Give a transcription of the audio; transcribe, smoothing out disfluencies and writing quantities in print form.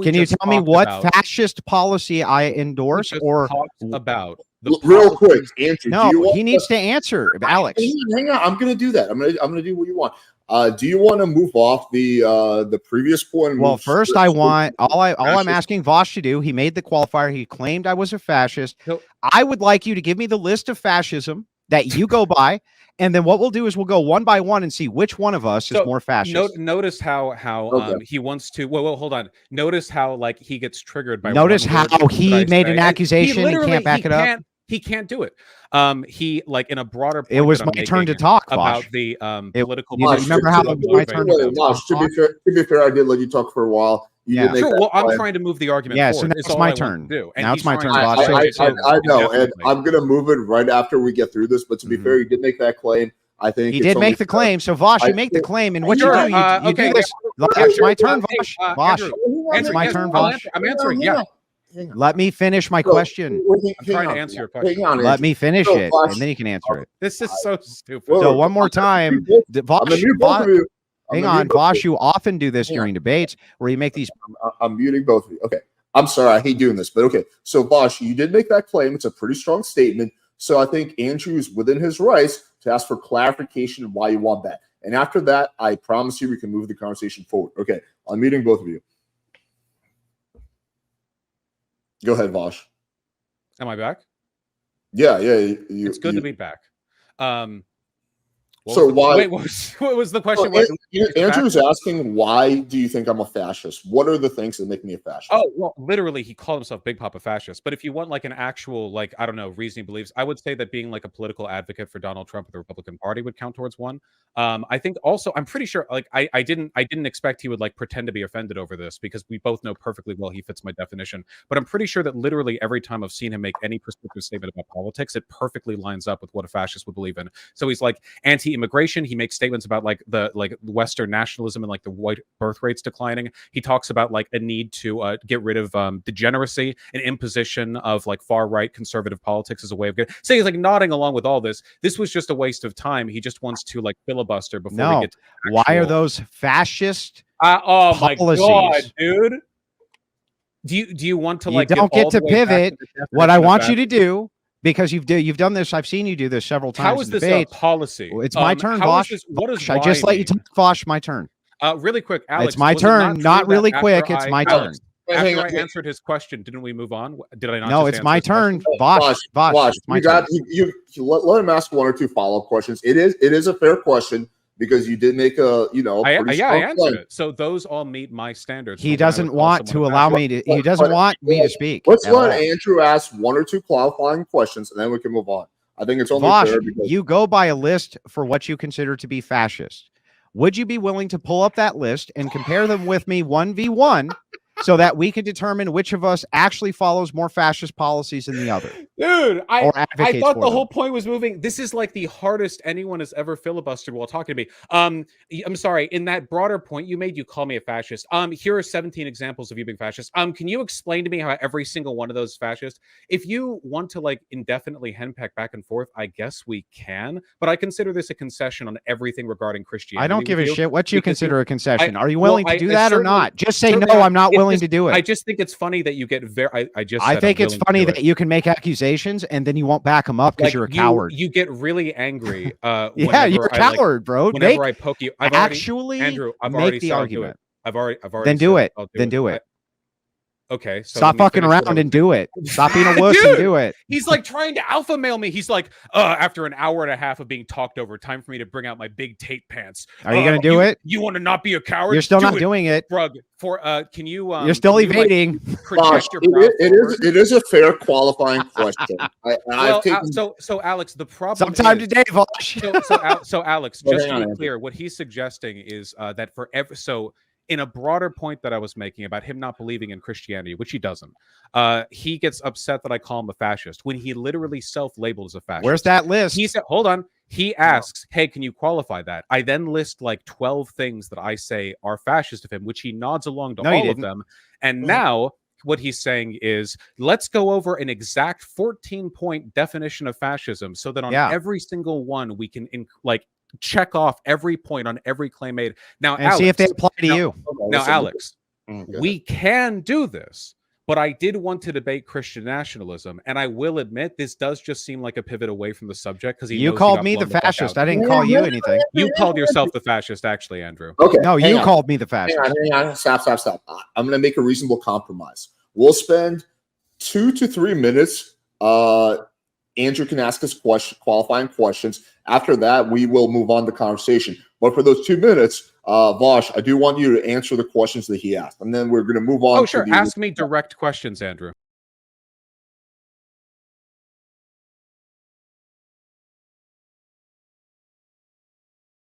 Can you tell me what fascist policy I endorse or talked about? Real quick, Andrew. No, he needs to answer, Alex. Hang on. I'm going to do that. I'm going to do what you want. Do you want to move off the previous point? Well, first I want all I'm asking Vaush to do. He made the qualifier. He claimed I was a fascist. No. I would like you to give me the list of fascism that you go by, and then what we'll do is we'll go one by one and see which one of us is more fascist. Notice how he wants to. Well, hold on. Notice how like he gets triggered by. Notice how he made an accusation. He can't back it up. He can't do it. He like in a broader point it was my turn to talk about Vaush. the political. Remember how it was my turn to be fair, I did let you talk for a while. Well, I'm trying to move the argument forward. So now it's my turn. Now it's my turn, Vaush. I know, and I'm gonna move it right after we get through this. But to be fair, he did make that claim. I think he did make the claim. So Vaush, you make the claim, and what you do, you do this. It's my turn, Vaush. Vaush, it's my turn, Vaush. I'm answering. Yeah. Let me finish my question. I'm trying to answer your question. Let me finish it, and then you can answer it. This is so stupid. So one more time, Vaush, hang on, Vaush, you often do this during debates where you make these. I'm muting both of you. Okay. I'm sorry. I hate doing this, but okay. So Vaush, you did make that claim. It's a pretty strong statement. So I think Andrew is within his rights to ask for clarification of why you want that. And after that, I promise you we can move the conversation forward. Okay. I'm muting both of you. Go ahead, Vaush. Am I back? Yeah. It's good to be back. So why? Wait, what was the question? Andrew's asking, why do you think I'm a fascist? What are the things that make me a fascist? Oh, well, literally, he called himself Big Papa Fascist. But if you want like an actual, like, I don't know, reasoning beliefs, I would say that being like a political advocate for Donald Trump of the Republican Party would count towards one. I think also, I'm pretty sure, like, I didn't expect he would like pretend to be offended over this because we both know perfectly well he fits my definition. But I'm pretty sure that literally every time I've seen him make any prescriptive statement about politics, it perfectly lines up with what a fascist would believe in. So he's like anti-immigration. He makes statements about like the Western nationalism and like the white birth rates declining. He talks about like a need to get rid of degeneracy and imposition of like far right conservative politics as a way of getting. So he's like nodding along with all this. This was just a waste of time. He just wants to like filibuster before we get to actual... Why are those fascist oh policies? My god, dude. Do you want to like you don't get to pivot what I want you to do? Because you've done this, I've seen you do this several times. How is this a policy? Well, it's my turn, Vaush. What is I just let you talk, Vaush? My turn. Really quick, Alex. It's my turn. Not really quick. It's my turn. After I answered his question, didn't we move on? Did I not? No, it's my turn. Vaush. You let him ask one or two follow-up questions. It is a fair question. Because you did make a, I answered it. So those all meet my standards. He doesn't want to allow me to. He doesn't want me to speak. Let's let Andrew ask one or two qualifying questions, and then we can move on. I think it's only fair because you go by a list for what you consider to be fascist. Would you be willing to pull up that list and compare them with me 1v1 so that we can determine which of us actually follows more fascist policies than the other? Dude, I thought the whole point was moving. This is like the hardest anyone has ever filibustered while talking to me. I'm sorry. In that broader point you made, you call me a fascist. Here are 17 examples of you being fascist. Can you explain to me how every single one of those is fascist? If you want to like indefinitely henpeck back and forth, I guess we can. But I consider this a concession on everything regarding Christianity. I don't give a shit what you consider a concession. Are you willing to do that or not? Just say no. I'm not willing to do it. I just think it's funny that you get very. I think it's funny that you can make accusations and then you won't back them up because you're a coward. You get really angry. Yeah, you're a coward, bro. Whenever I poke you, I've make the argument. I've already. Then do it. Then do it. Okay. So stop fucking around and do it. Stop being a wuss and do it. He's like trying to alpha male me. He's like, after an hour and a half of being talked over, time for me to bring out my big Tate pants. Are you gonna do it? You want to not be a coward? You're still not doing it. Brug, can you? You're still evading. It is a fair qualifying question. So Alex, the problem. Sometime today, Vaush. So Alex, just to be clear, what he's suggesting is that in a broader point that I was making about him not believing in Christianity, which he doesn't, he gets upset that I call him a fascist when he literally self-labeled as a fascist. Where's that list? He said, hold on. He asks, hey, can you qualify that? I then list like 12 things that I say are fascist of him, which he nods along to all of them. And now what he's saying is, let's go over an exact 14-point definition of fascism so that on every single one we can check off every point on every claim made. Now, and Alex, see if they apply to you. Now, Alex, We can do this. But I did want to debate Christian nationalism, and I will admit this does just seem like a pivot away from the subject because you called me the fascist. I didn't call you anything. You called yourself the fascist, actually, Andrew. Okay. No, you called me the fascist. Hang on. Stop. I'm going to make a reasonable compromise. We'll spend 2 to 3 minutes. Andrew can ask us qualifying questions. After that, we will move on to conversation. But for those 2 minutes, Vaush, I do want you to answer the questions that he asked, and then we're going to move on. Oh, sure. Ask me direct questions, Andrew.